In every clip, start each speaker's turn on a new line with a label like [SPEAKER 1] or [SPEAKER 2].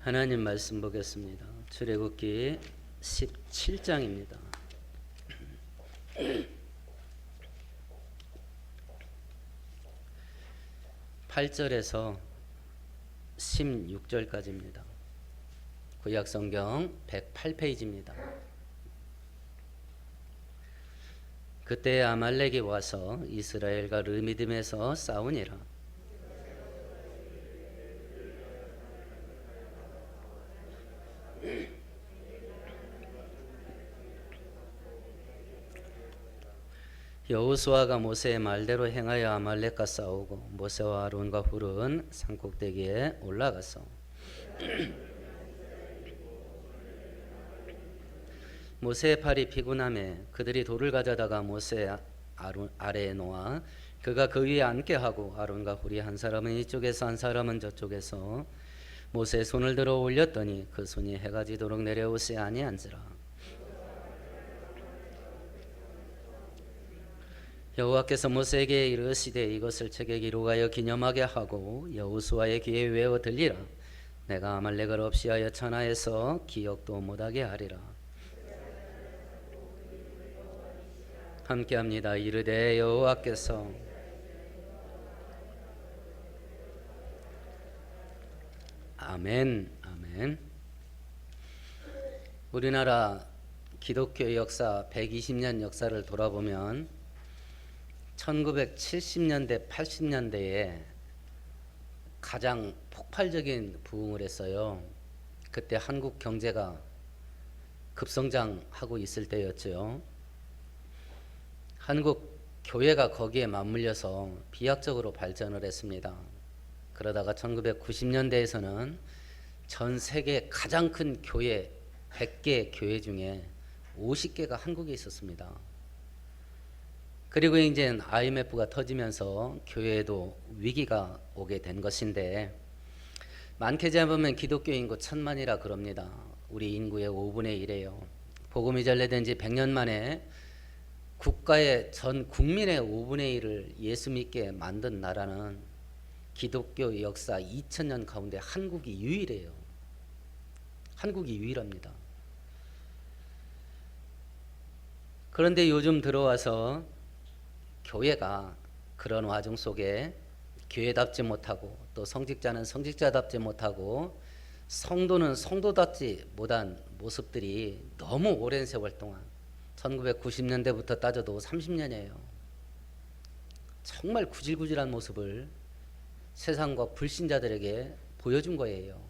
[SPEAKER 1] 하나님 말씀 보겠습니다. 출애굽기 17장입니다. 8절에서 16절까지입니다. 구약성경 108페이지입니다. 그때 아말렉이 와서 이스라엘과 르미딤에서 싸우니라. 여호수아가 모세의 말대로 행하여 아말렉과 싸우고 모세와 아론과 훌은 산꼭대기에 올라가서 모세의 팔이 피곤함에 그들이 돌을 가져다가 모세 아래에 놓아 그가 그 위에 앉게 하고 아론과 훌이 한 사람은 이쪽에서 한 사람은 저쪽에서 모세의 손을 들어 올렸더니 그 손이 해가 지도록 내려오지 아니한지라. 여호와께서 모세에게 이르시되 이것을 책에 기록하여 기념하게 하고 여호수아의 귀에 외워 들리라. 내가 아말렉을 없이하여 천하에서 기억도 못하게 하리라. 함께합니다. 이르되 여호와께서 아멘. 아멘. 우리나라 기독교 역사 120년 역사를 돌아보면 1970년대 80년대에 가장 폭발적인 부흥을 했어요. 그때 한국 경제가 급성장하고 있을 때였죠. 한국 교회가 거기에 맞물려서 비약적으로 발전을 했습니다. 그러다가 1990년대에서는 전 세계 가장 큰 교회 100개 교회 중에 50개가 한국에 있었습니다. 그리고 이제 IMF가 터지면서 교회에도 위기가 오게 된 것인데, 많게 잡으면 기독교 인구 1000만이라 그럽니다. 우리 인구의 5분의 1이에요. 복음이 전래된 지 100년 만에 국가의 전 국민의 5분의 1을 예수 믿게 만든 나라는 기독교 역사 2000년 가운데 한국이 유일해요. 한국이 유일합니다. 그런데 요즘 들어와서 교회가 그런 와중 속에 교회답지 못하고 또 성직자는 성직자답지 못하고 성도는 성도답지 못한 모습들이 너무 오랜 세월 동안 1990년대부터 따져도 30년이에요. 정말 구질구질한 모습을 세상과 불신자들에게 보여준 거예요.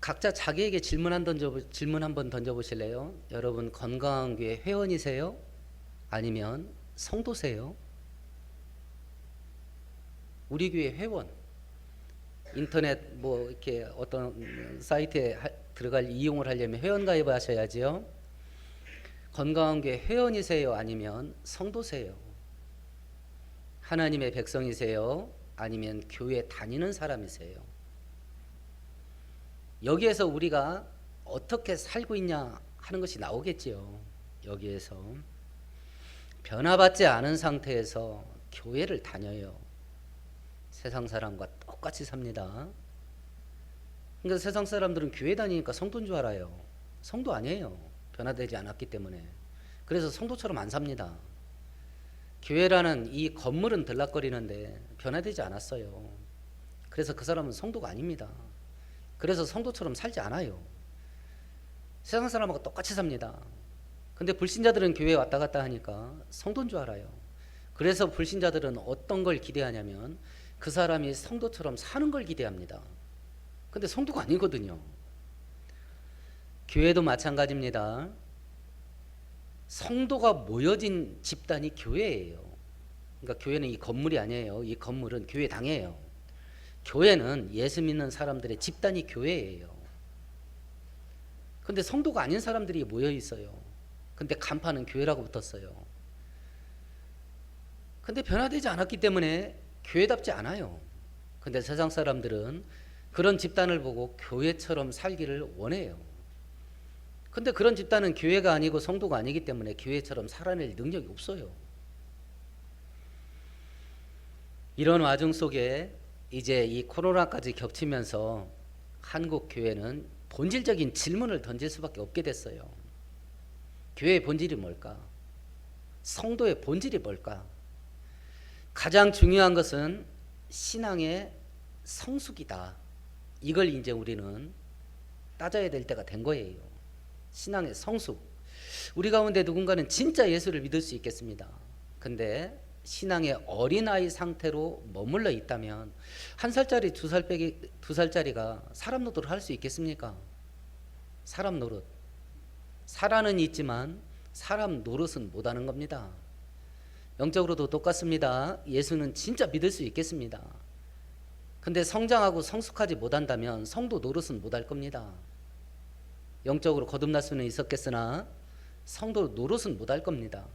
[SPEAKER 1] 각자 자기에게 질문 한번 던져보실래요? 여러분 건강한 교회 회원이세요? 아니면 성도세요? 우리 교회 회원, 인터넷 뭐 이렇게 어떤 사이트에 들어갈 이용을 하려면 회원 가입하셔야지요. 건강한 교회 회원이세요? 아니면 성도세요? 하나님의 백성이세요? 아니면 교회 다니는 사람이세요? 여기에서 우리가 어떻게 살고 있냐 하는 것이 나오겠지요. 여기에서 변화받지 않은 상태에서 교회를 다녀요. 세상 사람과 똑같이 삽니다. 그러니까 세상 사람들은 교회 다니니까 성도인 줄 알아요. 성도 아니에요. 변화되지 않았기 때문에. 그래서 성도처럼 안 삽니다. 교회라는 이 건물은 들락거리는데 변화되지 않았어요. 그래서 그 사람은 성도가 아닙니다. 그래서 성도처럼 살지 않아요. 세상 사람하고 똑같이 삽니다. 근데 불신자들은 교회에 왔다 갔다 하니까 성도인 줄 알아요. 그래서 불신자들은 어떤 걸 기대하냐면 그 사람이 성도처럼 사는 걸 기대합니다. 근데 성도가 아니거든요. 교회도 마찬가지입니다. 성도가 모여진 집단이 교회예요. 그러니까 교회는 이 건물이 아니에요. 이 건물은 교회당이에요. 교회는 예수 믿는 사람들의 집단이 교회예요. 근데 성도가 아닌 사람들이 모여 있어요. 근데 간판은 교회라고 붙었어요. 근데 변화되지 않았기 때문에 교회답지 않아요. 근데 세상 사람들은 그런 집단을 보고 교회처럼 살기를 원해요. 근데 그런 집단은 교회가 아니고 성도가 아니기 때문에 교회처럼 살아낼 능력이 없어요. 이런 와중 속에 이제 이 코로나까지 겹치면서 한국 교회는 본질적인 질문을 던질 수밖에 없게 됐어요. 교회의 본질이 뭘까? 성도의 본질이 뭘까? 가장 중요한 것은 신앙의 성숙이다. 이걸 이제 우리는 따져야 될 때가 된 거예요. 신앙의 성숙. 우리 가운데 누군가는 진짜 예수를 믿을 수 있겠습니다. 근데 신앙의 어린아이 상태로 머물러 있다면 1살짜리 2살짜리가 사람 노릇을 할 수 있겠습니까? 사람 노릇. 살아는 있지만 사람 노릇은 못하는 겁니다. 영적으로도 똑같습니다. 예수는 진짜 믿을 수 있겠습니다. 근데 성장하고 성숙하지 못한다면 성도 노릇은 못할 겁니다. 영적으로 거듭날 수는 있었겠으나 성도 노릇은 못할 겁니다.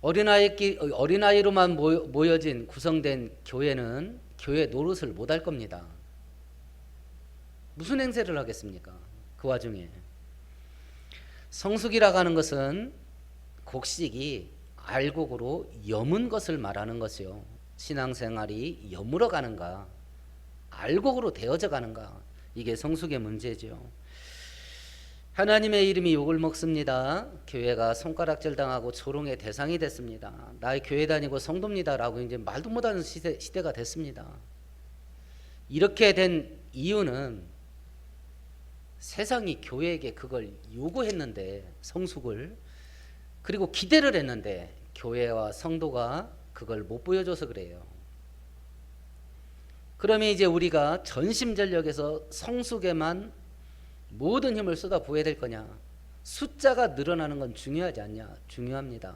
[SPEAKER 1] 어린아이로만 모여진 구성된 교회는 교회 노릇을 못할 겁니다. 무슨 행세를 하겠습니까? 그 와중에 성숙이라고 하는 것은 곡식이 알곡으로 여문 것을 말하는 것이요. 신앙생활이 여물어 가는가, 알곡으로 되어져 가는가, 이게 성숙의 문제죠. 하나님의 이름이 욕을 먹습니다. 교회가 손가락질 당하고 조롱의 대상이 됐습니다. 나의 교회 다니고 성도입니다라고 이제 말도 못하는 시대가 됐습니다. 이렇게 된 이유는 세상이 교회에게 그걸 요구했는데, 성숙을, 그리고 기대를 했는데 교회와 성도가 그걸 못 보여줘서 그래요. 그러면 이제 우리가 전심전력에서 성숙에만 모든 힘을 쏟아 부어야 될 거냐? 숫자가 늘어나는 건 중요하지 않냐? 중요합니다.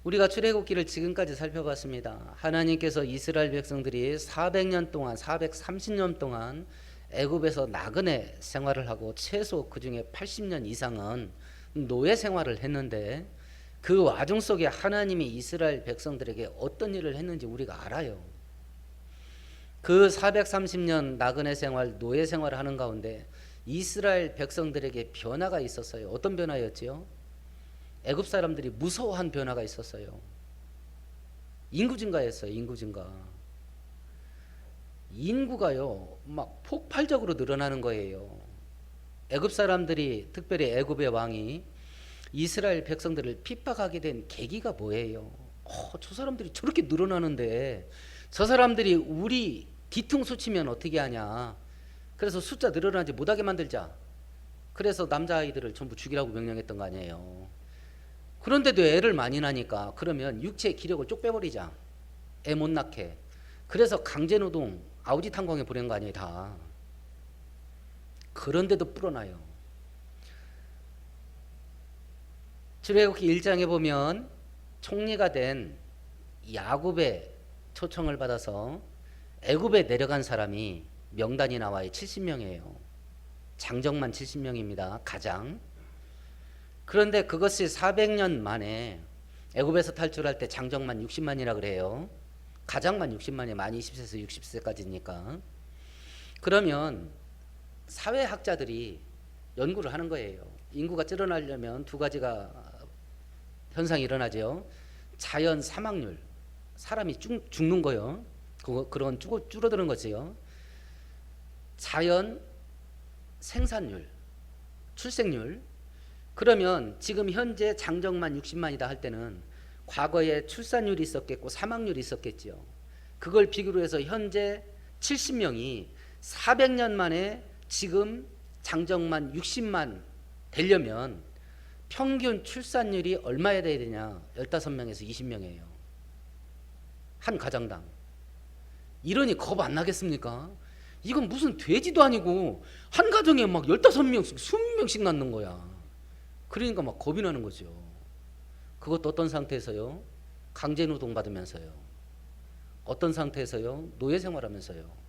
[SPEAKER 1] 우리가 출애굽기를 지금까지 살펴봤습니다. 하나님께서 이스라엘 백성들이 400년 동안, 430년 동안 애굽에서 나그네 생활을 하고 최소 그중에 80년 이상은 노예 생활을 했는데, 그 와중 속에 하나님이 이스라엘 백성들에게 어떤 일을 했는지 우리가 알아요. 그 430년 나그네 생활, 노예 생활을 하는 가운데 이스라엘 백성들에게 변화가 있었어요. 어떤 변화였지요? 애굽 사람들이 무서워한 변화가 있었어요. 인구 증가였어요. 인구 증가. 인구가요 막 폭발적으로 늘어나는 거예요. 애굽 사람들이, 특별히 애굽의 왕이 이스라엘 백성들을 핍박하게 된 계기가 뭐예요? 저 사람들이 저렇게 늘어나는데 저 사람들이 우리 뒤통수 치면 어떻게 하냐. 그래서 숫자 늘어나지 못하게 만들자. 그래서 남자아이들을 전부 죽이라고 명령했던 거 아니에요. 그런데도 애를 많이 낳으니까 그러면 육체의 기력을 쭉 빼버리자. 애 못 낳게. 그래서 강제노동, 아우지탄광에 보낸 거 아니에요 다. 그런데도 불어나요. 출애굽기 1장에 보면 총리가 된 야곱의 초청을 받아서 애굽에 내려간 사람이 명단이 나와요. 70명이에요. 장정만 70명입니다. 가장. 그런데 그것이 400년 만에 애굽에서 탈출할 때 장정만 60만이라 그래요. 가장만 60만이, 만 20세에서 60세까지니까. 그러면 사회학자들이 연구를 하는 거예요. 인구가 줄어나려면 두 가지가 현상이 일어나죠. 자연 사망률, 사람이 죽는 거요. 그런 줄어드는 거지요. 자연 생산률, 출생률. 그러면 지금 현재 장정만 60만이다 할 때는 과거에 출산율이 있었겠고 사망률이 있었겠지요. 그걸 비교로 해서 현재 70명이 400년 만에 지금 장정만 60만 되려면 평균 출산율이 얼마야 돼야 되냐? 15명에서 20명이에요. 한 가정당. 이러니 겁 안 나겠습니까? 이건 무슨 돼지도 아니고 한 가정에 막 15명씩 20명씩 낳는 거야. 그러니까 막 겁이 나는 거죠. 그것도 어떤 상태에서요? 강제노동 받으면서요. 어떤 상태에서요? 노예 생활하면서요.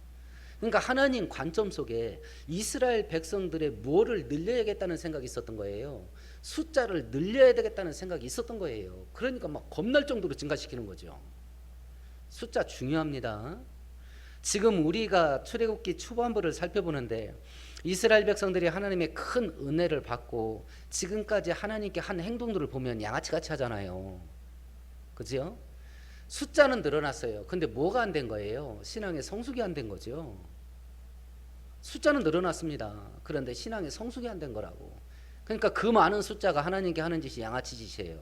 [SPEAKER 1] 그러니까 하나님 관점 속에 이스라엘 백성들의 뭐를 늘려야겠다는 생각이 있었던 거예요. 숫자를 늘려야 되겠다는 생각이 있었던 거예요. 그러니까 막 겁날 정도로 증가시키는 거죠. 숫자 중요합니다. 지금 우리가 출애굽기 초반부를 살펴보는데 이스라엘 백성들이 하나님의 큰 은혜를 받고 지금까지 하나님께 한 행동들을 보면 양아치같이 하잖아요. 그죠? 숫자는 늘어났어요. 근데 뭐가 안 된 거예요? 신앙의 성숙이 안 된 거죠. 숫자는 늘어났습니다. 그런데 신앙의 성숙이 안 된 거라고. 그러니까 그 많은 숫자가 하나님께 하는 짓이 양아치 짓이에요.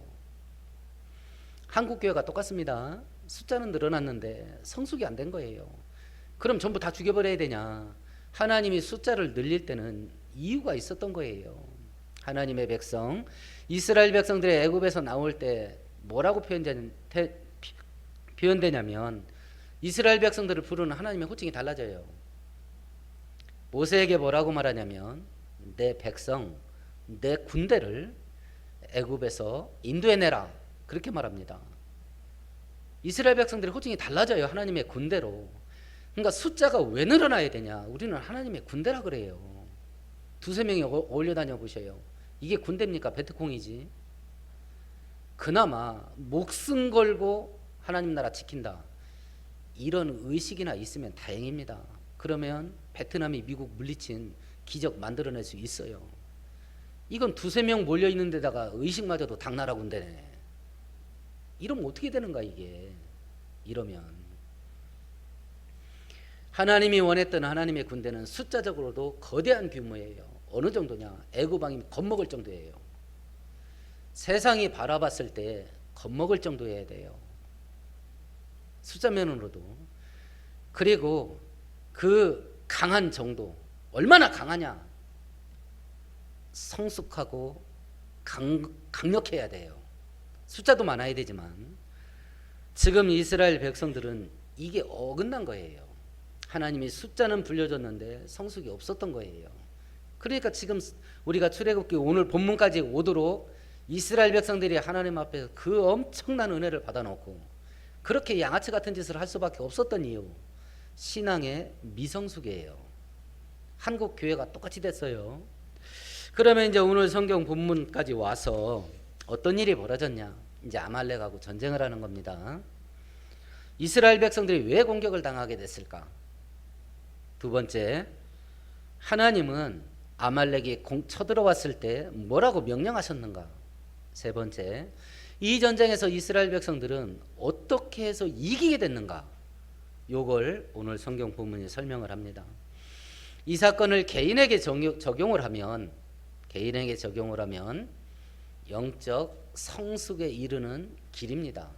[SPEAKER 1] 한국교회가 똑같습니다. 숫자는 늘어났는데 성숙이 안 된 거예요. 그럼 전부 다 죽여버려야 되냐? 하나님이 숫자를 늘릴 때는 이유가 있었던 거예요. 하나님의 백성, 이스라엘 백성들이 애굽에서 나올 때 뭐라고 표현되냐면 이스라엘 백성들을 부르는 하나님의 호칭이 달라져요. 모세에게 뭐라고 말하냐면 내 백성, 내 군대를 애굽에서 인도해내라, 그렇게 말합니다. 이스라엘 백성들의 호칭이 달라져요. 하나님의 군대로. 그러니까 숫자가 왜 늘어나야 되냐? 우리는 하나님의 군대라 그래요. 두세 명이 어울려 다녀 보셔요. 이게 군대입니까? 베트콩이지. 그나마 목숨 걸고 하나님 나라 지킨다, 이런 의식이나 있으면 다행입니다. 그러면 베트남이 미국 물리친 기적 만들어낼 수 있어요. 이건 두세 명 몰려 있는 데다가 의식마저도 당나라 군대네. 이러면 어떻게 되는가 이게. 이러면 하나님이 원했던 하나님의 군대는 숫자적으로도 거대한 규모예요. 어느 정도냐? 애굽 왕이 겁먹을 정도예요. 세상이 바라봤을 때 겁먹을 정도여야 돼요. 숫자면으로도. 그리고 그 강한 정도, 얼마나 강하냐? 성숙하고 강력해야 돼요. 숫자도 많아야 되지만 지금 이스라엘 백성들은 이게 어긋난 거예요. 하나님이 숫자는 불려줬는데 성숙이 없었던 거예요. 그러니까 지금 우리가 출애굽기 오늘 본문까지 오도록 이스라엘 백성들이 하나님 앞에서 그 엄청난 은혜를 받아놓고 그렇게 양아치 같은 짓을 할 수밖에 없었던 이유, 신앙의 미성숙이에요. 한국 교회가 똑같이 됐어요. 그러면 이제 오늘 성경 본문까지 와서 어떤 일이 벌어졌냐? 이제 아말렉하고 전쟁을 하는 겁니다. 이스라엘 백성들이 왜 공격을 당하게 됐을까? 두 번째, 하나님은 아말렉이 쳐들어왔을 때 뭐라고 명령하셨는가? 세 번째, 이 전쟁에서 이스라엘 백성들은 어떻게 해서 이기게 됐는가? 요걸 오늘 성경 본문이 설명을 합니다. 이 사건을 개인에게 적용을 하면 영적 성숙에 이르는 길입니다.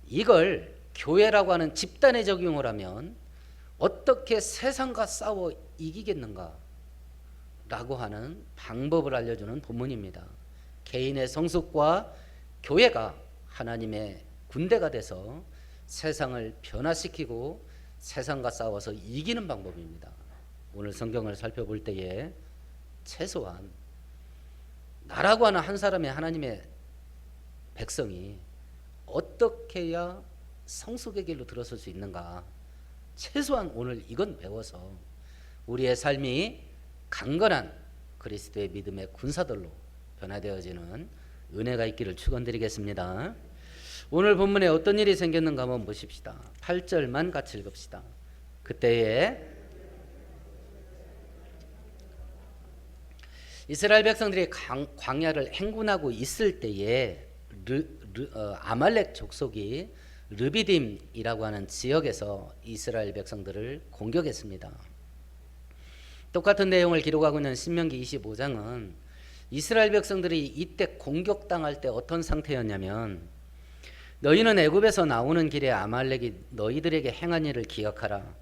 [SPEAKER 1] 이걸 교회라고 하는 집단에 적용을 하면 어떻게 세상과 싸워 이기겠는가? 라고 하는 방법을 알려주는 본문입니다. 개인의 성숙과 교회가 하나님의 군대가 돼서 세상을 변화시키고 세상과 싸워서 이기는 방법입니다. 오늘 성경을 살펴볼 때에 최소한 나라고 하는 한 사람의 하나님의 백성이 어떻게 해야 성숙의 길로 들어설 수 있는가? 최소한 오늘 이건 배워서 우리의 삶이 강건한 그리스도의 믿음의 군사들로 변화되어지는 은혜가 있기를 축원드리겠습니다. 오늘 본문에 어떤 일이 생겼는가 한번 보십시다. 8절만 같이 읽읍시다. 그때에 이스라엘 백성들이 광야를 행군하고 있을 때에 아말렉 족속이 르비딤이라고 하는 지역에서 이스라엘 백성들을 공격했습니다. 똑같은 내용을 기록하고 있는 신명기 25장은 이스라엘 백성들이 이때 공격당할 때 어떤 상태였냐면, 너희는 애굽에서 나오는 길에 아말렉이 너희들에게 행한 일을 기억하라.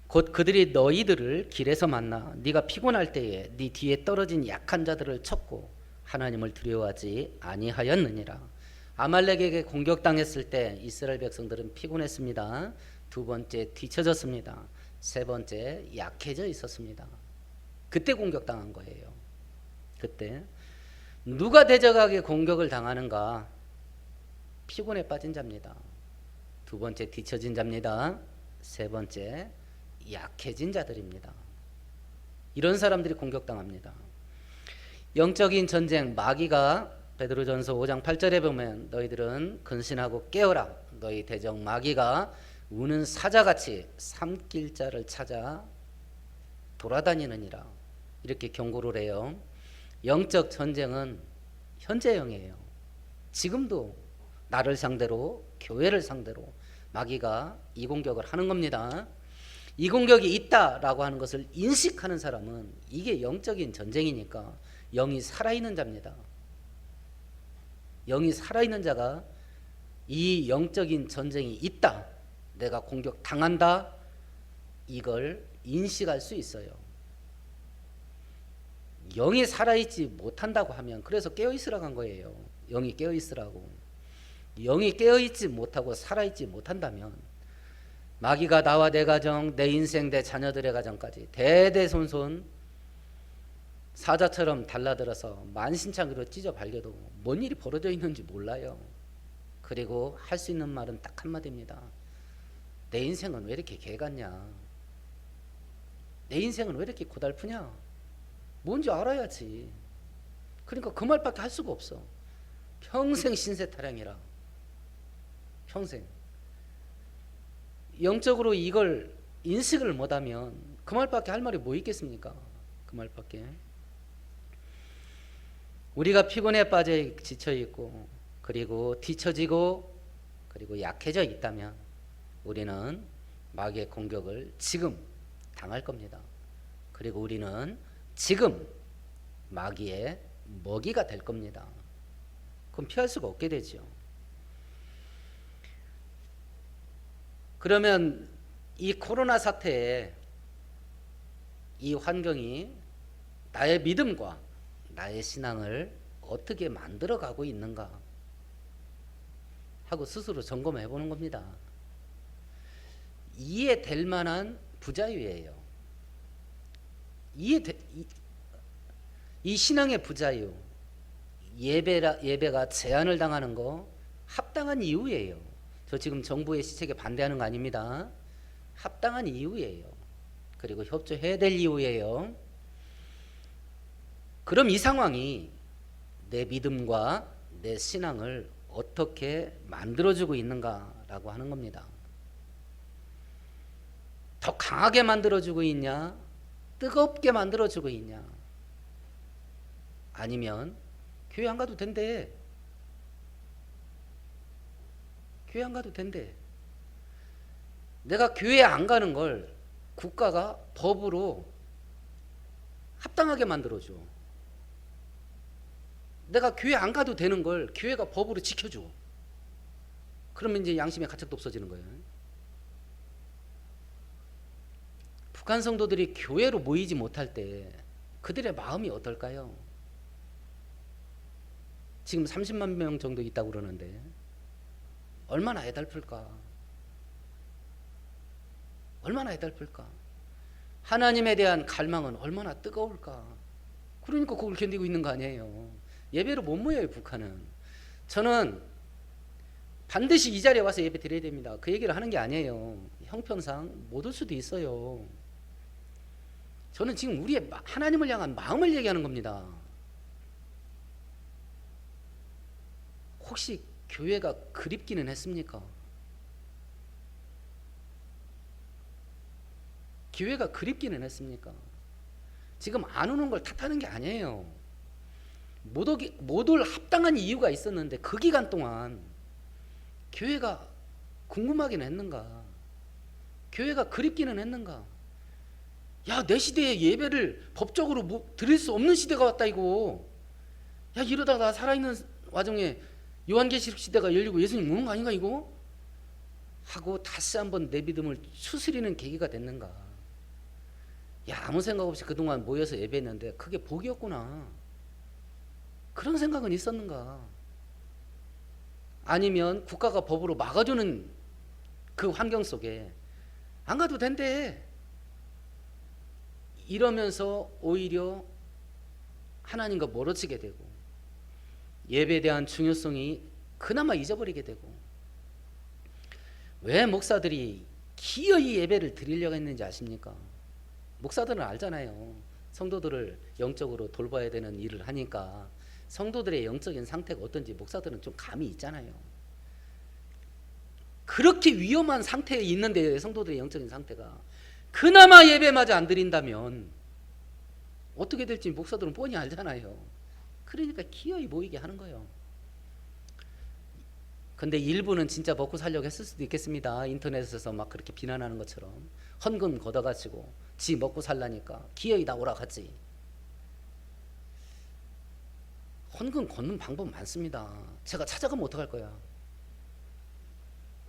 [SPEAKER 1] 곧 그들이 너희들을 길에서 만나 네가 피곤할 때에 네 뒤에 떨어진 약한 자들을 쳤고 하나님을 두려워하지 아니하였느니라. 아말렉에게 공격당했을 때 이스라엘 백성들은 피곤했습니다. 두 번째 뒤처졌습니다. 세 번째 약해져 있었습니다. 그때 공격당한 거예요. 그때 누가 대적하게 공격을 당하는가? 피곤에 빠진 자입니다. 두 번째 뒤처진 자입니다. 세 번째 약해진 자들입니다. 이런 사람들이 공격당합니다. 영적인 전쟁, 마귀가 베드로전서 5장 8절에 보면 너희들은 근신하고 깨어라. 너희 대적 마귀가 우는 사자같이 삼킬 자를 찾아 돌아다니느니라. 이렇게 경고를 해요. 영적 전쟁은 현재형이에요. 지금도 나를 상대로, 교회를 상대로 마귀가 이 공격을 하는 겁니다. 이 공격이 있다라고 하는 것을 인식하는 사람은 이게 영적인 전쟁이니까 영이 살아있는 자입니다. 영이 살아있는 자가 이 영적인 전쟁이 있다, 내가 공격 당한다, 이걸 인식할 수 있어요. 영이 살아있지 못한다고 하면, 그래서 깨어있으라고 한 거예요. 영이 깨어있으라고. 영이 깨어있지 못하고 살아있지 못한다면 마귀가 나와 내 가정, 내 인생, 내 자녀들의 가정까지 대대손손 사자처럼 달라들어서 만신창이로 찢어 발겨도 뭔 일이 벌어져 있는지 몰라요. 그리고 할 수 있는 말은 딱 한마디입니다. 내 인생은 왜 이렇게 개 같냐? 내 인생은 왜 이렇게 고달프냐? 뭔지 알아야지. 그러니까 그 말밖에 할 수가 없어. 평생 신세타령이라. 평생. 영적으로 이걸 인식을 못하면 그 말밖에 할 말이 뭐 있겠습니까? 그 말밖에. 우리가 피곤에 빠져 지쳐 있고, 그리고 뒤처지고, 그리고 약해져 있다면 우리는 마귀의 공격을 지금 당할 겁니다. 그리고 우리는 지금 마귀의 먹이가 될 겁니다. 그럼 피할 수가 없게 되죠. 그러면 이 코로나 사태에 이 환경이 나의 믿음과 나의 신앙을 어떻게 만들어가고 있는가 하고 스스로 점검해 보는 겁니다. 이해될 만한 부자유예요. 이 신앙의 부자유, 예배가 제한을 당하는 거 합당한 이유예요. 저 지금 정부의 시책에 반대하는 거 아닙니다. 합당한 이유예요. 그리고 협조해야 될 이유예요. 그럼 이 상황이 내 믿음과 내 신앙을 어떻게 만들어주고 있는가라고 하는 겁니다. 더 강하게 만들어주고 있냐? 뜨겁게 만들어주고 있냐? 아니면 교회 안 가도 된대. 교회 안 가도 된대. 내가 교회 안 가는 걸 국가가 법으로 합당하게 만들어줘. 내가 교회 안 가도 되는 걸 교회가 법으로 지켜줘. 그러면 이제 양심의 가책도 없어지는 거예요. 북한 성도들이 교회로 모이지 못할 때 그들의 마음이 어떨까요? 지금 30만 명 정도 있다고 그러는데 얼마나 애달플까? 얼마나 애달플까? 하나님에 대한 갈망은 얼마나 뜨거울까? 그러니까 그걸 견디고 있는 거 아니에요. 예배로 못 모여요, 북한은. 저는 반드시 이 자리에 와서 예배 드려야 됩니다. 그 얘기를 하는 게 아니에요. 형편상 못 올 수도 있어요. 저는 지금 우리의 하나님을 향한 마음을 얘기하는 겁니다. 혹시 교회가 그립기는 했습니까? 교회가 그립기는 했습니까? 지금 안 오는 걸 탓하는 게 아니에요. 못 올 합당한 이유가 있었는데 그 기간 동안 교회가 궁금하기는 했는가? 교회가 그립기는 했는가? 야, 내 시대에 예배를 법적으로 드릴 수 없는 시대가 왔다 이거. 야, 이러다가 살아있는 와중에 요한계시록 시대가 열리고 예수님 오는 거 아닌가 이거? 하고 다시 한번 내 믿음을 추스리는 계기가 됐는가? 야, 아무 생각 없이 그동안 모여서 예배했는데 그게 복이었구나. 그런 생각은 있었는가? 아니면 국가가 법으로 막아주는 그 환경 속에 안 가도 된대. 이러면서 오히려 하나님과 멀어지게 되고 예배에 대한 중요성이 그나마 잊어버리게 되고, 왜 목사들이 기어이 예배를 드리려고 했는지 아십니까? 목사들은 알잖아요. 성도들을 영적으로 돌봐야 되는 일을 하니까 성도들의 영적인 상태가 어떤지 목사들은 좀 감이 있잖아요. 그렇게 위험한 상태에 있는데 성도들의 영적인 상태가 그나마 예배마저 안 드린다면 어떻게 될지 목사들은 뻔히 알잖아요. 그러니까 기어이 모이게 하는 거예요. 근데 일부는 진짜 먹고 살려고 했을 수도 있겠습니다. 인터넷에서 막 그렇게 비난하는 것처럼 헌금 걷어가지고 지 먹고 살라니까 기어이 나오라 하지. 헌금 걷는 방법 많습니다. 제가 찾아가면 어떡할 거야?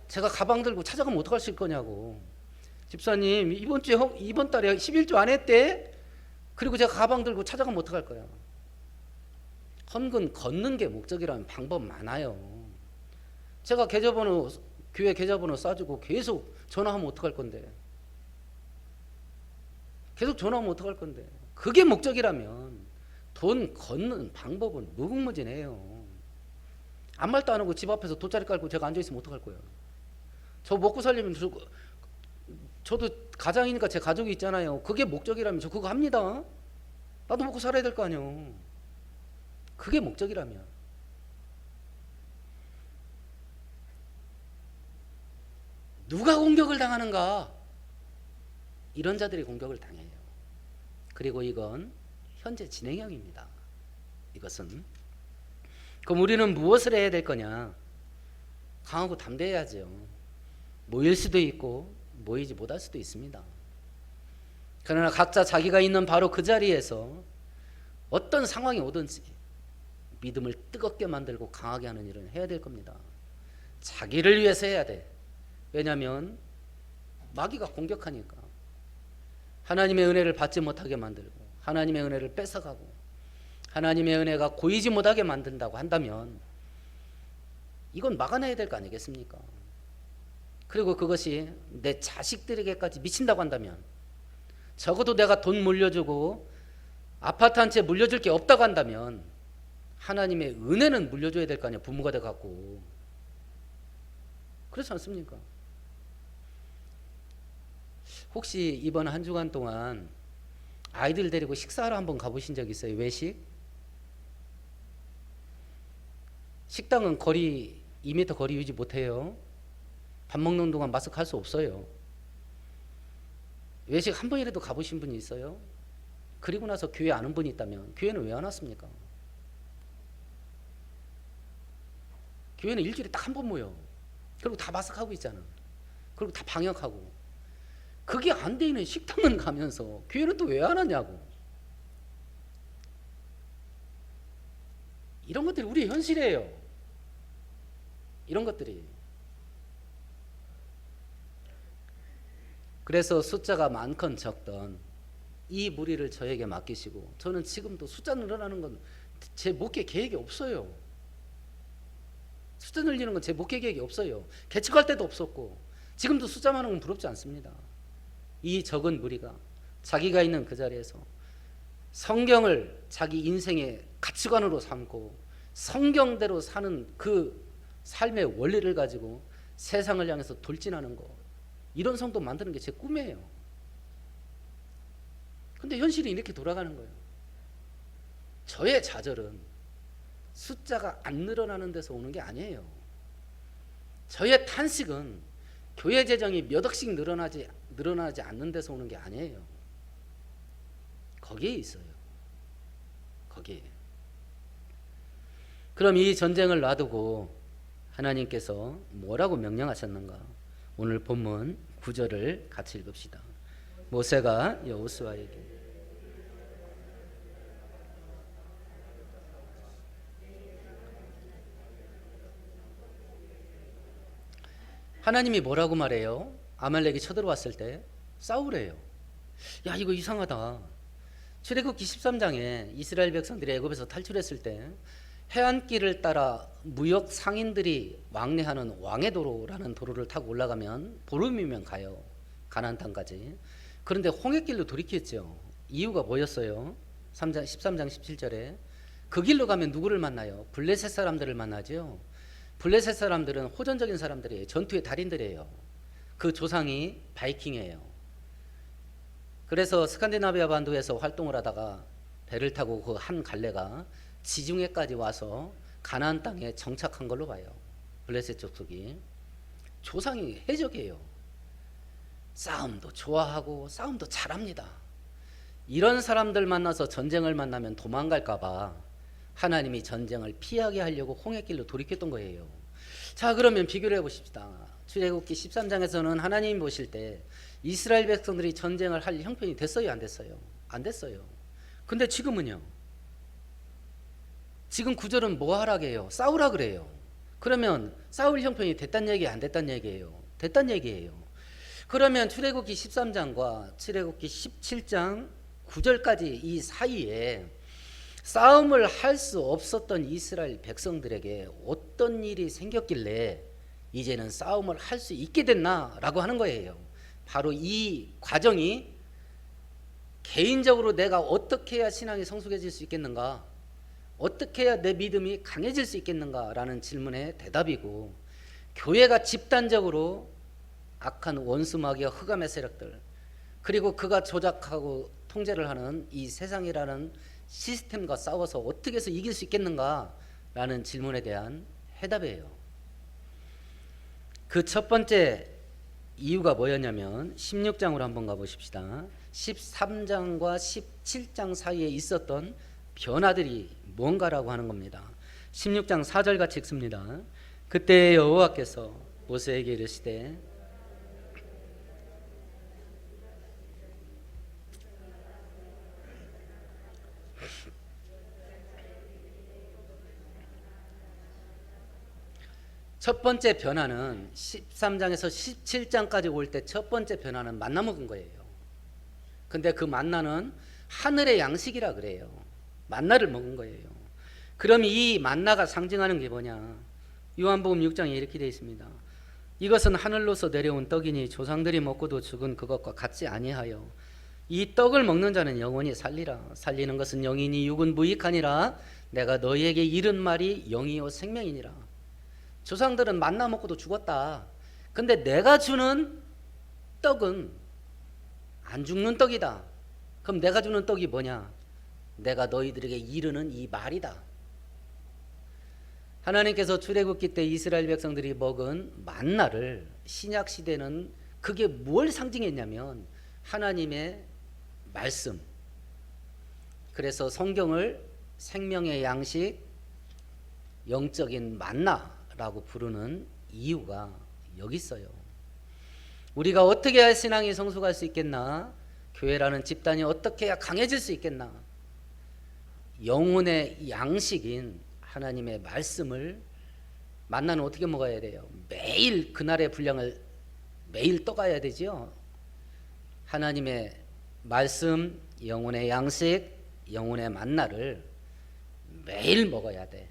[SPEAKER 1] 제가 가방 들고 찾아가면 어떡할 거냐고. 집사님 이번 달에 11조 안 했대? 그리고 제가 가방 들고 찾아가면 어떡할 거야? 헌금 걷는 게 목적이라면 방법 많아요. 제가 교회 계좌번호 쏴주고 계속 전화하면 어떡할 건데? 계속 전화하면 어떡할 건데? 그게 목적이라면 돈 걷는 방법은 무궁무진해요. 아무 말도 안 하고 집 앞에서 돗자리 깔고 제가 앉아있으면 어떡할 거예요? 저 먹고 살려면 저도 가장이니까 제 가족이 있잖아요. 그게 목적이라면 저 그거 합니다. 나도 먹고 살아야 될 거 아니에요. 그게 목적이라면. 누가 공격을 당하는가? 이런 자들이 공격을 당해요. 그리고 이건 현재 진행형입니다. 이것은. 그럼 우리는 무엇을 해야 될 거냐? 강하고 담대해야죠. 모일 수도 있고 모이지 못할 수도 있습니다. 그러나 각자 자기가 있는 바로 그 자리에서 어떤 상황이 오든지 믿음을 뜨겁게 만들고 강하게 하는 일은 해야 될 겁니다. 자기를 위해서 해야 돼. 왜냐하면 마귀가 공격하니까. 하나님의 은혜를 받지 못하게 만들고 하나님의 은혜를 뺏어가고 하나님의 은혜가 고이지 못하게 만든다고 한다면 이건 막아내야 될 거 아니겠습니까? 그리고 그것이 내 자식들에게까지 미친다고 한다면, 적어도 내가 돈 물려주고 아파트 한 채 물려줄 게 없다고 한다면 하나님의 은혜는 물려줘야 될 거 아니야. 부모가 돼갖고. 그렇지 않습니까? 혹시 이번 한 주간 동안 아이들 데리고 식사하러 한번 가보신 적 있어요? 외식? 식당은 거리 2m 거리 유지 못해요. 밥 먹는 동안 마스크 할 수 없어요. 외식 한 번이라도 가보신 분이 있어요? 그리고 나서 교회 아는 분이 있다면 교회는 왜 안 왔습니까? 교회는 일주일에 딱 한 번 모여. 그리고 다 마스크하고 있잖아. 그리고 다 방역하고. 그게 안 돼 있는 식당은 가면서 교회는 또 왜 안 하냐고. 이런 것들이 우리의 현실이에요. 이런 것들이. 그래서 숫자가 많건 적던 이 무리를 저에게 맡기시고, 저는 지금도 숫자 늘어나는 건 제 목회 계획이 없어요. 숫자 늘리는 건 제 목회 계획이 없어요. 개척할 때도 없었고 지금도 숫자 많은 건 부럽지 않습니다. 이 적은 무리가 자기가 있는 그 자리에서 성경을 자기 인생의 가치관으로 삼고 성경대로 사는 그 삶의 원리를 가지고 세상을 향해서 돌진하는 것, 이런 성도 만드는 게 제 꿈이에요. 근데 현실이 이렇게 돌아가는 거예요. 저의 좌절은 숫자가 안 늘어나는 데서 오는 게 아니에요. 저의 탄식은 교회 재정이 몇 억씩 늘어나지 않는 데서 오는 게 아니에요. 거기에 있어요. 거기에. 그럼 이 전쟁을 놔두고 하나님께서 뭐라고 명령하셨는가? 오늘 본문 9절을 같이 읽읍시다. 모세가 여호수아에게 하나님이 뭐라고 말해요? 아말렉이 쳐들어왔을 때 싸우래요. 야, 이거 이상하다. 출애굽기 13장에 이스라엘 백성들이 애굽에서 탈출했을 때 해안길을 따라 무역 상인들이 왕래하는 왕의 도로라는 도로를 타고 올라가면 보름이면 가요. 가나안 땅까지. 그런데 홍해길로 돌이켰죠. 이유가 뭐였어요? 13장 17절에 그 길로 가면 누구를 만나요? 블레셋 사람들을 만나죠. 블레셋 사람들은 호전적인 사람들이에요. 전투의 달인들이에요. 그 조상이 바이킹이에요. 그래서 스칸디나비아 반도에서 활동을 하다가 배를 타고 그 한 갈래가 지중해까지 와서 가나안 땅에 정착한 걸로 봐요. 블레셋 족속이. 조상이 해적이에요. 싸움도 좋아하고 싸움도 잘합니다. 이런 사람들 만나서 전쟁을 만나면 도망갈까 봐 하나님이 전쟁을 피하게 하려고 홍해길로 돌이켰던 거예요. 자, 그러면 비교를 해보십시다. 출애굽기 13장에서는 하나님이 보실 때 이스라엘 백성들이 전쟁을 할 형편이 됐어요, 안 됐어요? 안 됐어요. 근데 지금은요. 지금 구절은 뭐 하라 해요? 싸우라 그래요. 그러면 싸울 형편이 됐단 얘기, 안 됐단 얘기예요? 됐단 얘기예요. 그러면 출애굽기 13장과 출애굽기 17장 9절까지 이 사이에 싸움을 할 수 없었던 이스라엘 백성들에게 어떤 일이 생겼길래 이제는 싸움을 할 수 있게 됐나라고 하는 거예요. 바로 이 과정이 개인적으로 내가 어떻게 해야 신앙이 성숙해질 수 있겠는가, 어떻게 해야 내 믿음이 강해질 수 있겠는가라는 질문의 대답이고, 교회가 집단적으로 악한 원수마귀와 흑암의 세력들, 그리고 그가 조작하고 통제를 하는 이 세상이라는 시스템과 싸워서 어떻게 해서 이길 수 있겠는가라는 질문에 대한 해답이에요. 그 첫 번째 이유가 뭐였냐면 16장으로 한번 가보십시다. 13장과 17장 사이에 있었던 변화들이 뭔가라고 하는 겁니다. 16장 4절 같이 읽습니다. 그때 여호와께서 모세에게 이르시되 첫 번째 변화는 13장에서 17장까지 올 때 첫 번째 변화는 만나 먹은 거예요. 근데 그 만나는 하늘의 양식이라 그래요. 만나를 먹은 거예요. 그럼 이 만나가 상징하는 게 뭐냐? 요한복음 6장에 이렇게 되어 있습니다. 이것은 하늘로서 내려온 떡이니 조상들이 먹고도 죽은 그것과 같지 아니하여 이 떡을 먹는 자는 영원히 살리라. 살리는 것은 영이니 육은 무익하니라. 내가 너희에게 이른 말이 영이요 생명이니라. 조상들은 만나 먹고도 죽었다. 근데 내가 주는 떡은 안 죽는 떡이다. 그럼 내가 주는 떡이 뭐냐? 내가 너희들에게 이르는 이 말이다. 하나님께서 출애굽기 때 이스라엘 백성들이 먹은 만나를 신약 시대는 그게 뭘 상징했냐면 하나님의 말씀. 그래서 성경을 생명의 양식, 영적인 만나라고 부르는 이유가 여기 있어요. 우리가 어떻게 해야 신앙이 성숙할 수 있겠나? 교회라는 집단이 어떻게 해야 강해질 수 있겠나? 영혼의 양식인 하나님의 말씀을 만나는 어떻게 먹어야 돼요? 매일 그날의 분량을 매일 떠가야 되죠. 하나님의 말씀, 영혼의 양식, 영혼의 만나를 매일 먹어야 돼.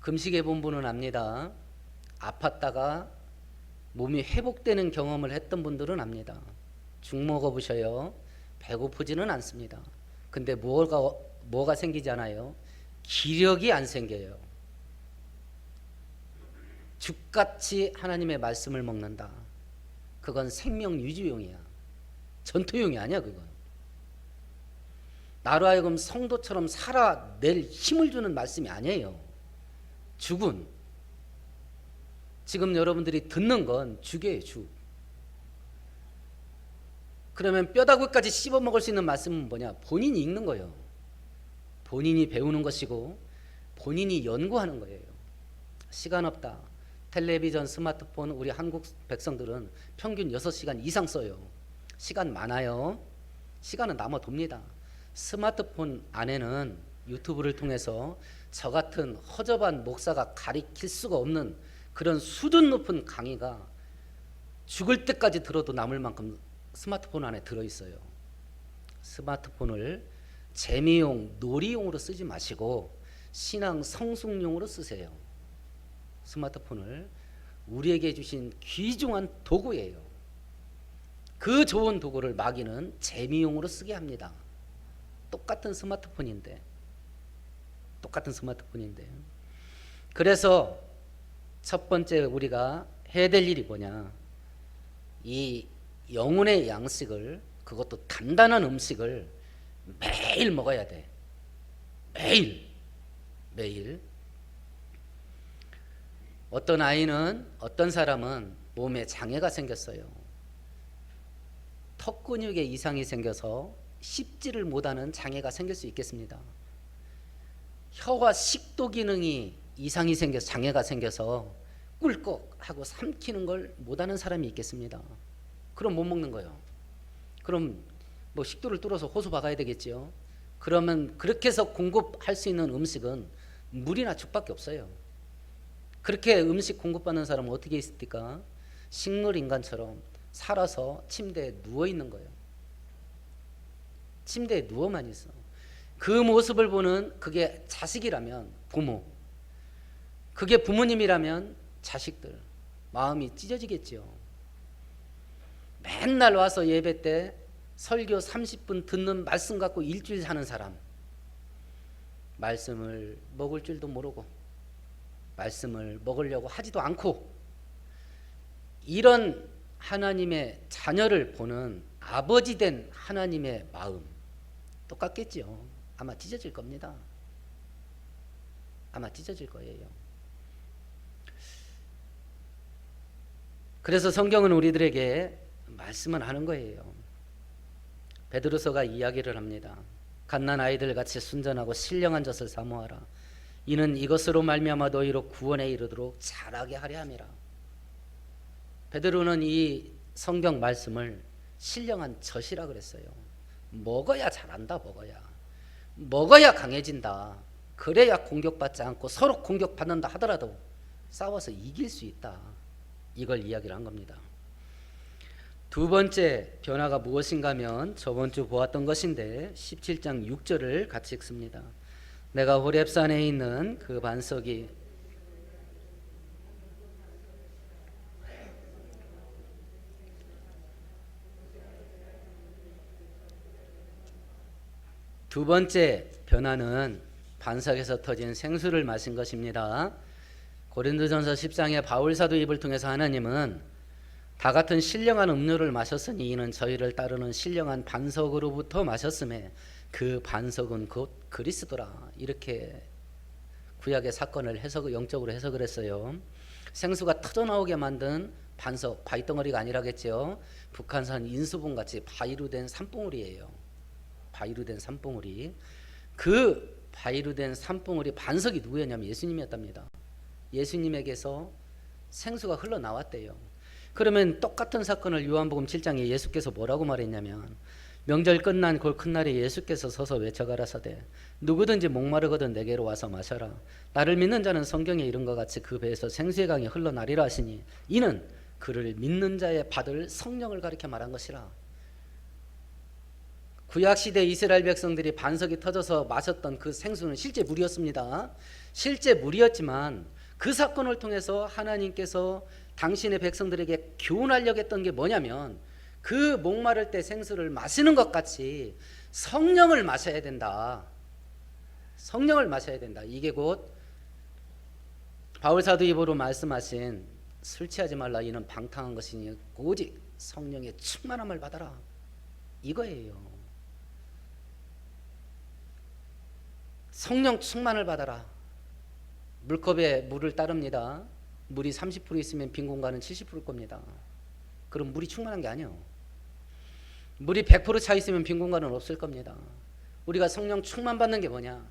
[SPEAKER 1] 금식의 본분은 압니다. 아팠다가 몸이 회복되는 경험을 했던 분들은 압니다. 죽 먹어보셔요. 배고프지는 않습니다. 근데 뭐가 생기잖아요. 기력이 안 생겨요. 죽같이 하나님의 말씀을 먹는다. 그건 생명 유지용이야. 전투용이 아니야. 그건 나로 하여금 성도처럼 살아낼 힘을 주는 말씀이 아니에요. 죽은, 지금 여러분들이 듣는 건 죽이에요. 죽. 그러면 뼈다귀까지 씹어 먹을 수 있는 말씀은 뭐냐? 본인이 읽는 거예요. 본인이 배우는 것이고 본인이 연구하는 거예요. 시간 없다. 텔레비전, 스마트폰, 우리 한국 백성들은 평균 6시간 이상 써요. 시간 많아요. 시간은 남아 돕니다. 스마트폰 안에는 유튜브를 통해서 저 같은 허접한 목사가 가리킬 수가 없는 그런 수준 높은 강의가 죽을 때까지 들어도 남을 만큼 스마트폰 안에 들어있어요. 스마트폰을 재미용, 놀이용으로 쓰지 마시고 신앙 성숙용으로 쓰세요. 스마트폰을 우리에게 주신 귀중한 도구예요. 그 좋은 도구를 마귀는 재미용으로 쓰게 합니다. 똑같은 스마트폰인데. 그래서 첫 번째 우리가 해야 될 일이 뭐냐? 이 영혼의 양식을, 그것도 단단한 음식을 매일 먹어야 돼. 매일. 어떤 사람은 몸에 장애가 생겼어요. 턱 근육에 이상이 생겨서 씹지를 못하는 장애가 생길 수 있겠습니다. 혀와 식도 기능이 이상이 생겨서 장애가 생겨서 꿀꺽 하고 삼키는 걸 못하는 사람이 있겠습니다. 그럼 못 먹는 거예요. 그럼 뭐 식도를 뚫어서 호수 박아야 되겠죠. 그러면 그렇게 해서 공급할 수 있는 음식은 물이나 죽밖에 없어요. 그렇게 음식 공급받는 사람은 어떻게 있습니까? 식물 인간처럼 살아서 침대에 누워 있는 거예요. 침대에 누워만 있어. 그 모습을 보는 그게 자식이라면 부모, 그게 부모님이라면 자식들, 마음이 찢어지겠지요. 맨날 와서 예배 때 설교 30분 듣는 말씀 갖고 일주일 사는 사람, 말씀을 먹을 줄도 모르고 말씀을 먹으려고 하지도 않고, 이런 하나님의 자녀를 보는 아버지 된 하나님의 마음 똑같겠죠. 아마 찢어질 겁니다. 아마 찢어질 거예요. 그래서 성경은 우리들에게 말씀을 하는 거예요. 베드로서가 이야기를 합니다. 갓난 아이들 같이 순전하고 신령한 젖을 사모하라. 이는 이것으로 말미암아 너희로 구원에 이르도록 자라게 하려 함이라. 베드로는 이 성경 말씀을 신령한 젖이라 그랬어요. 먹어야 자란다. 먹어야 강해진다. 그래야 공격받지 않고 서로 공격받는다 하더라도 싸워서 이길 수 있다. 이걸 이야기를 한 겁니다. 두 번째 변화가 무엇인가 하면 저번 주 보았던 것인데 17장 6절을 같이 읽습니다. 내가 호렙산에 있는 그 반석이 두 번째 변화는 반석에서 터진 생수를 마신 것입니다. 고린도전서 10장에 바울 사도 입을 통해서 하나님은 다 같은 신령한 음료를 마셨으니 이는 저희를 따르는 신령한 반석으로부터 마셨음에 그 반석은 곧 그리스도라. 이렇게 구약의 사건을 영적으로 해석을 했어요. 생수가 터져나오게 만든 반석, 바위덩어리가 아니라겠죠. 북한산 인수봉 같이 바위로 된 산봉우리예요. 바위로 된 산봉우리. 그 바위로 된 산봉우리 반석이 누구였냐면 예수님이었답니다. 예수님에게서 생수가 흘러나왔대요. 그러면 똑같은 사건을 요한복음 7장에 예수께서 뭐라고 말했냐면 명절 끝난 그 큰 날에 예수께서 서서 외쳐가라사대 누구든지 목마르거든 내게로 와서 마셔라. 나를 믿는 자는 성경에 이른 것 같이 그 배에서 생수의 강이 흘러나리라 하시니 이는 그를 믿는 자의 받을 성령을 가리켜 말한 것이라. 구약시대 이스라엘 백성들이 반석이 터져서 마셨던 그 생수는 실제 물이었습니다. 실제 물이었지만 그 사건을 통해서 하나님께서 당신의 백성들에게 교훈하려고 했던 게 뭐냐면 그 목마를 때 생수를 마시는 것 같이 성령을 마셔야 된다. 성령을 마셔야 된다. 이게 곧 바울 사도 입으로 말씀하신 술 취하지 말라 이는 방탕한 것이니 오직 성령의 충만함을 받아라. 이거예요. 성령 충만을 받아라. 물컵에 물을 따릅니다. 물이 30% 있으면 빈 공간은 70%일 겁니다. 그럼 물이 충만한 게 아니에요. 물이 100% 차 있으면 빈 공간은 없을 겁니다. 우리가 성령 충만 받는 게 뭐냐?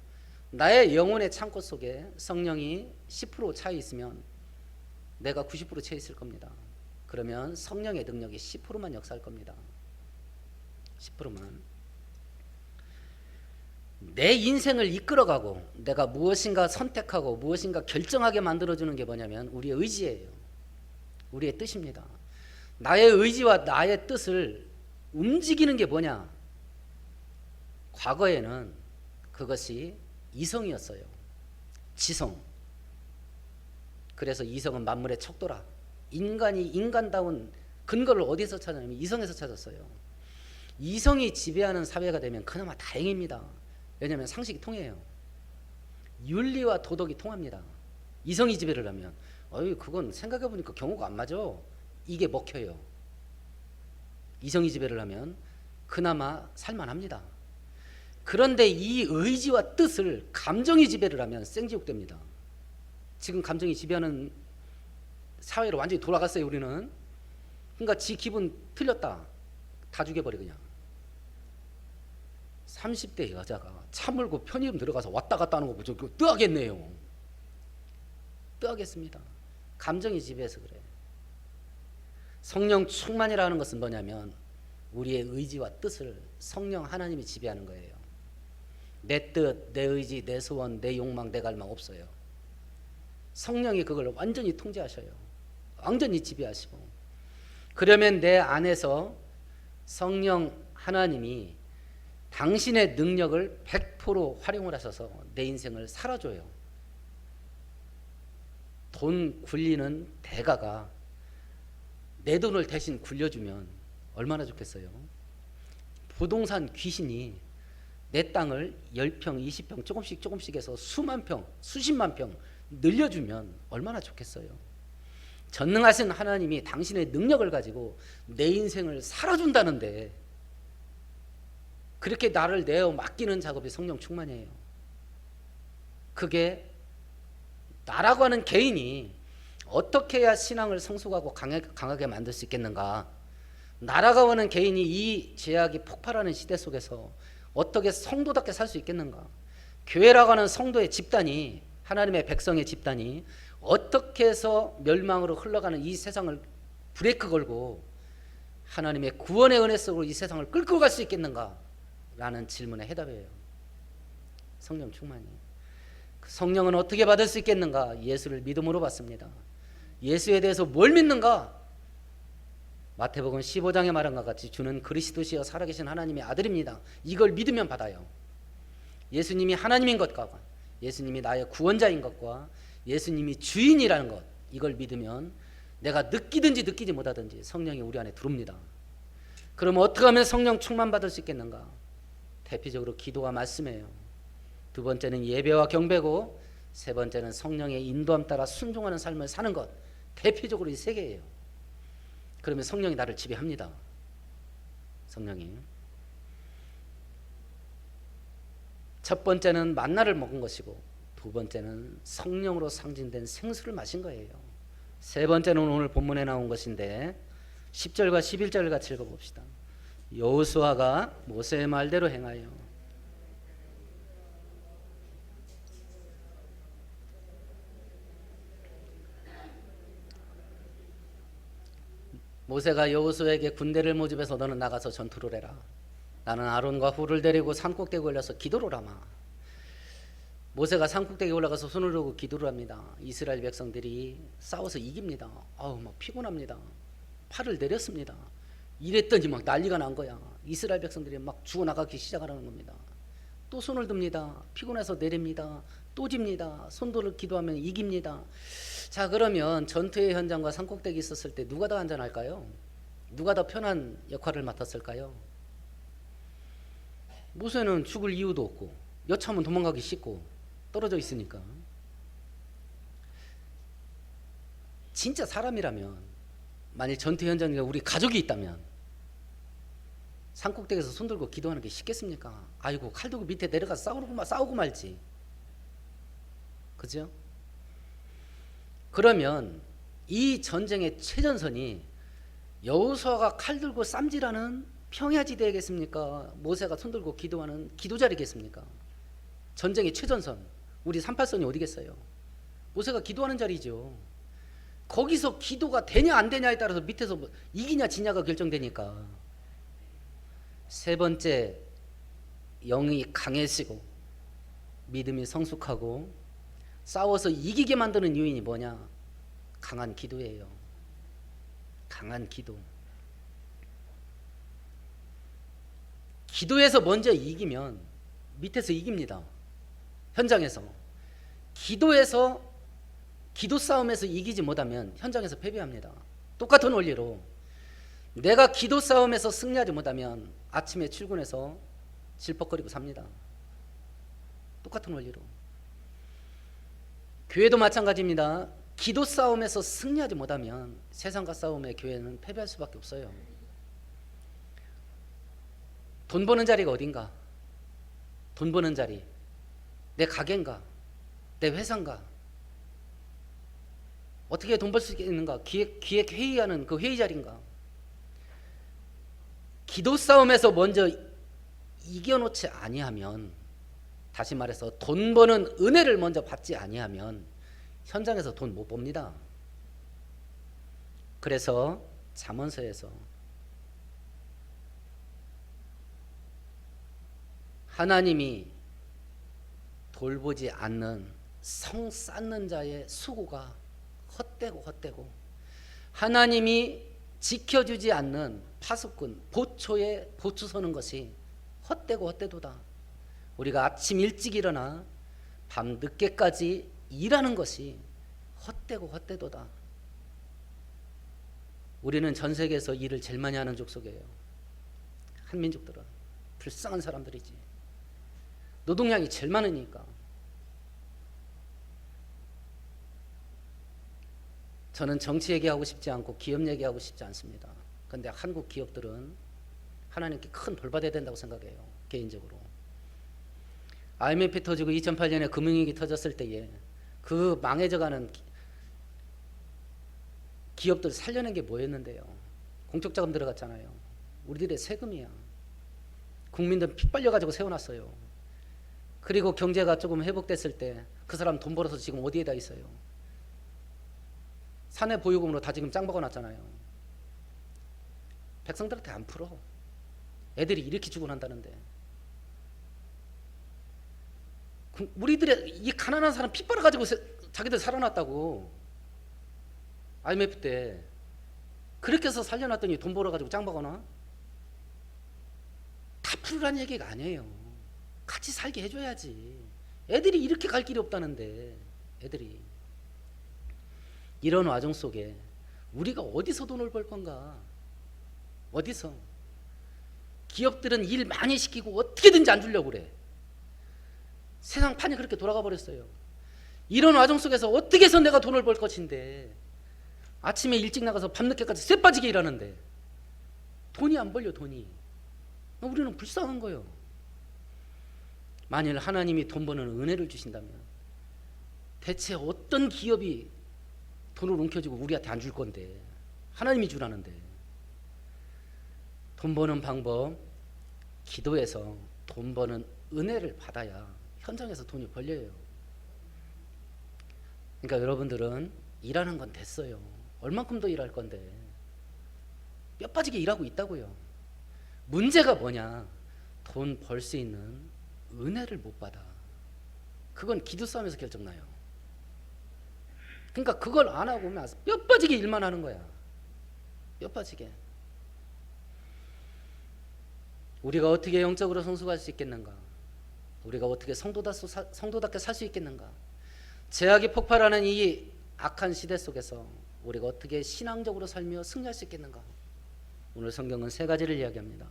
[SPEAKER 1] 나의 영혼의 창고 속에 성령이 10% 차 있으면 내가 90% 차 있을 겁니다. 그러면 성령의 능력이 10%만 역사할 겁니다. 10%만. 내 인생을 이끌어가고 내가 무엇인가 선택하고 무엇인가 결정하게 만들어주는 게 뭐냐면 우리의 의지예요. 우리의 뜻입니다. 나의 의지와 나의 뜻을 움직이는 게 뭐냐? 과거에는 그것이 이성이었어요. 지성. 그래서 이성은 만물의 척도라. 인간이 인간다운 근거를 어디서 찾았냐면 이성에서 찾았어요. 이성이 지배하는 사회가 되면 그나마 다행입니다. 왜냐하면 상식이 통해요. 윤리와 도덕이 통합니다. 이성이 지배를 하면 그건 생각해보니까 경우가 안 맞아. 이게 먹혀요. 이성이 지배를 하면 그나마 살만합니다. 그런데 이 의지와 뜻을 감정이 지배를 하면 생지옥됩니다. 지금 감정이 지배하는 사회로 완전히 돌아갔어요. 우리는. 그러니까 지 기분 틀렸다. 다 죽여버려 그냥. 30대 여자가 차 몰고 편의점 들어가서 왔다 갔다 하는 거 보죠. 그거 뜨하겠네요. 압도하겠습니다. 감정이 지배해서 그래요. 성령 충만이라는 것은 뭐냐면 우리의 의지와 뜻을 성령 하나님이 지배하는 거예요. 내 뜻, 내 의지, 내 소원, 내 욕망, 내 갈망 없어요. 성령이 그걸 완전히 통제하셔요. 완전히 지배하시고. 그러면 내 안에서 성령 하나님이 당신의 능력을 100% 활용을 하셔서 내 인생을 살아줘요. 돈 굴리는 대가가 내 돈을 대신 굴려주면 얼마나 좋겠어요. 부동산 귀신이 내 땅을 10평, 20평 조금씩 해서 수만 평, 수십만 평 늘려주면 얼마나 좋겠어요. 전능하신 하나님이 당신의 능력을 가지고 내 인생을 살아준다는데 그렇게 나를 내어 맡기는 작업이 성령 충만이에요. 그게 나라고 하는 개인이 어떻게 해야 신앙을 성숙하고 강하게 만들 수 있겠는가. 나라고 하는 개인이 이 죄악이 폭발하는 시대 속에서 어떻게 성도답게 살 수 있겠는가. 교회라고 하는 성도의 집단이, 하나님의 백성의 집단이 어떻게 해서 멸망으로 흘러가는 이 세상을 브레이크 걸고 하나님의 구원의 은혜 속으로 이 세상을 끌고 갈 수 있겠는가 라는 질문의 해답이에요. 성령 충만이. 그 성령은 어떻게 받을 수 있겠는가? 예수를 믿음으로 받습니다. 예수에 대해서 뭘 믿는가? 마태복음 15장에 말한 것 같이 주는 그리스도시여 살아계신 하나님의 아들입니다. 이걸 믿으면 받아요. 예수님이 하나님인 것과 예수님이 나의 구원자인 것과 예수님이 주인이라는 것, 이걸 믿으면 내가 느끼든지 느끼지 못하든지 성령이 우리 안에 들어옵니다. 그러면 어떻게 하면 성령 충만 받을 수 있겠는가? 대표적으로 기도와 말씀이에요. 두 번째는 예배와 경배고, 세 번째는 성령의 인도함 따라 순종하는 삶을 사는 것. 대표적으로 이 세 개예요. 그러면 성령이 나를 지배합니다. 성령이. 첫 번째는 만나를 먹은 것이고, 두 번째는 성령으로 상징된 생수를 마신 거예요. 세 번째는 오늘 본문에 나온 것인데 10절과 11절을 같이 읽어봅시다. 여호수아가 모세의 말대로 행하여 모세가 여호수아에게 군대를 모집해서 너는 나가서 전투를 해라. 나는 아론과 훌을 데리고 산꼭대기에 올라서 기도를 하마. 모세가 산꼭대기에 올라가서 손을 들고 기도를 합니다. 이스라엘 백성들이 싸워서 이깁니다. 막 피곤합니다. 팔을 내렸습니다. 이랬더니 막 난리가 난 거야. 이스라엘 백성들이 막 죽어나가기 시작하는 겁니다. 또 손을 듭니다. 피곤해서 내립니다. 또 집니다. 손들을 기도하면 이깁니다. 자, 그러면 전투의 현장과 산꼭대기 있었을 때 누가 더 안전할까요? 누가 더 편한 역할을 맡았을까요? 모세는 죽을 이유도 없고 여차하면 도망가기 쉽고 떨어져 있으니까. 진짜 사람이라면, 만일 전투 현장에 우리 가족이 있다면 산꼭대기에서 손들고 기도하는 게 쉽겠습니까? 아이고, 칼 들고 밑에 내려가서 싸우고 말지. 그죠? 그러면 이 전쟁의 최전선이 여호수아가 칼 들고 쌈질하는 평야지대겠습니까? 모세가 손들고 기도하는 기도자리겠습니까? 전쟁의 최전선, 우리 38선이 어디겠어요? 모세가 기도하는 자리죠. 거기서 기도가 되냐 안 되냐에 따라서 밑에서 이기냐 지냐가 결정되니까. 세 번째, 영이 강해지고 믿음이 성숙하고 싸워서 이기게 만드는 요인이 뭐냐? 강한 기도예요. 강한 기도. 기도에서 먼저 이기면 밑에서 이깁니다. 현장에서. 기도 싸움에서 이기지 못하면 현장에서 패배합니다. 똑같은 원리로 내가 기도 싸움에서 승리하지 못하면 아침에 출근해서 질퍽거리고 삽니다. 똑같은 원리로. 교회도 마찬가지입니다. 기도 싸움에서 승리하지 못하면 세상과 싸움에 교회는 패배할 수밖에 없어요. 돈 버는 자리가 어딘가? 돈 버는 자리. 내 가게인가? 내 회사인가? 어떻게 돈 벌 수 있는가? 기획 회의하는 그 회의 자리인가? 기도 싸움에서 먼저 이겨놓지 아니하면, 다시 말해서 돈 버는 은혜를 먼저 받지 아니하면 현장에서 돈 못 법니다. 그래서 잠언서에서 하나님이 돌보지 않는 성 쌓는 자의 수고가 헛되고 하나님이 지켜주지 않는 파수꾼 보초에 보초 서는 것이 헛되도다. 우리가 아침 일찍 일어나 밤 늦게까지 일하는 것이 헛되도다. 우리는 전 세계에서 일을 제일 많이 하는 족속이에요. 한민족들은 불쌍한 사람들이지. 노동량이 제일 많으니까. 저는 정치 얘기하고 싶지 않고 기업 얘기하고 싶지 않습니다. 그런데 한국 기업들은 하나님께 큰 돌 받아야 된다고 생각해요. 개인적으로. IMF 터지고 2008년에 금융위기 터졌을 때에 그 망해져가는 기업들 살려낸 게 뭐였는데요? 공적자금 들어갔잖아요. 우리들의 세금이야. 국민들 피 빨려가지고 세워놨어요. 그리고 경제가 조금 회복됐을 때 그 사람 돈 벌어서 지금 어디에다 있어요? 사내 보유금으로 다 지금 짱 박아놨잖아요. 백성들한테 안 풀어. 애들이 이렇게 죽고 난다는데. 우리들의 이 가난한 사람 피 빨아가지고 자기들 살아났다고. IMF 때 그렇게 해서 살려놨더니 돈 벌어가지고 짱 박아놔? 다 풀으라는 얘기가 아니에요. 같이 살게 해줘야지. 애들이 이렇게 갈 길이 없다는데. 애들이 이런 와중 속에 우리가 어디서 돈을 벌 건가? 어디서? 기업들은 일 많이 시키고 어떻게든지 안 주려고 그래. 세상 판이 그렇게 돌아가 버렸어요. 이런 와중 속에서 어떻게 해서 내가 돈을 벌 것인데 아침에 일찍 나가서 밤늦게까지 쇠 빠지게 일하는데 돈이 안 벌려. 돈이. 우리는 불쌍한 거예요. 만일 하나님이 돈 버는 은혜를 주신다면 대체 어떤 기업이 돈을 움켜쥐고 우리한테 안 줄 건데. 하나님이 주라는데. 돈 버는 방법, 기도해서 돈 버는 은혜를 받아야 현장에서 돈이 벌려요. 그러니까 여러분들은 일하는 건 됐어요. 얼만큼 더 일할 건데. 뼈 빠지게 일하고 있다고요. 문제가 뭐냐? 돈 벌 수 있는 은혜를 못 받아. 그건 기도 싸움에서 결정나요. 그러니까 그걸 안 하고 뼈 빠지게 일만 하는 거야. 뼈 빠지게. 우리가 어떻게 영적으로 성숙할 수 있겠는가? 우리가 어떻게 성도답게 살 수 있겠는가? 제약이 폭발하는 이 악한 시대 속에서 우리가 어떻게 신앙적으로 살며 승리할 수 있겠는가? 오늘 성경은 3가지를 이야기합니다.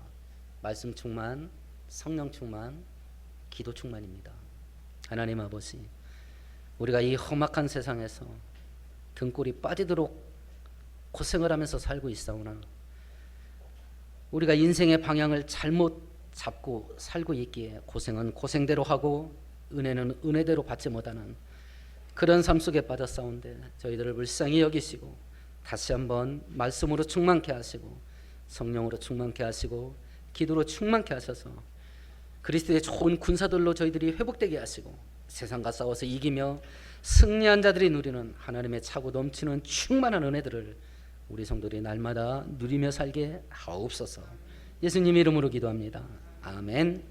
[SPEAKER 1] 말씀 충만, 성령 충만, 기도 충만입니다. 하나님 아버지, 우리가 이 험악한 세상에서 등골이 빠지도록 고생을 하면서 살고 있사오나 우리가 인생의 방향을 잘못 잡고 살고 있기에 고생은 고생대로 하고 은혜는 은혜대로 받지 못하는 그런 삶 속에 빠졌사온데 저희들을 불쌍히 여기시고 다시 한번 말씀으로 충만케 하시고 성령으로 충만케 하시고 기도로 충만케 하셔서 그리스도의 좋은 군사들로 저희들이 회복되게 하시고 세상과 싸워서 이기며 승리한 자들이 누리는 하나님의 차고 넘치는 충만한 은혜들을 우리 성도들이 날마다 누리며 살게 하옵소서. 예수님 이름으로 기도합니다. 아멘.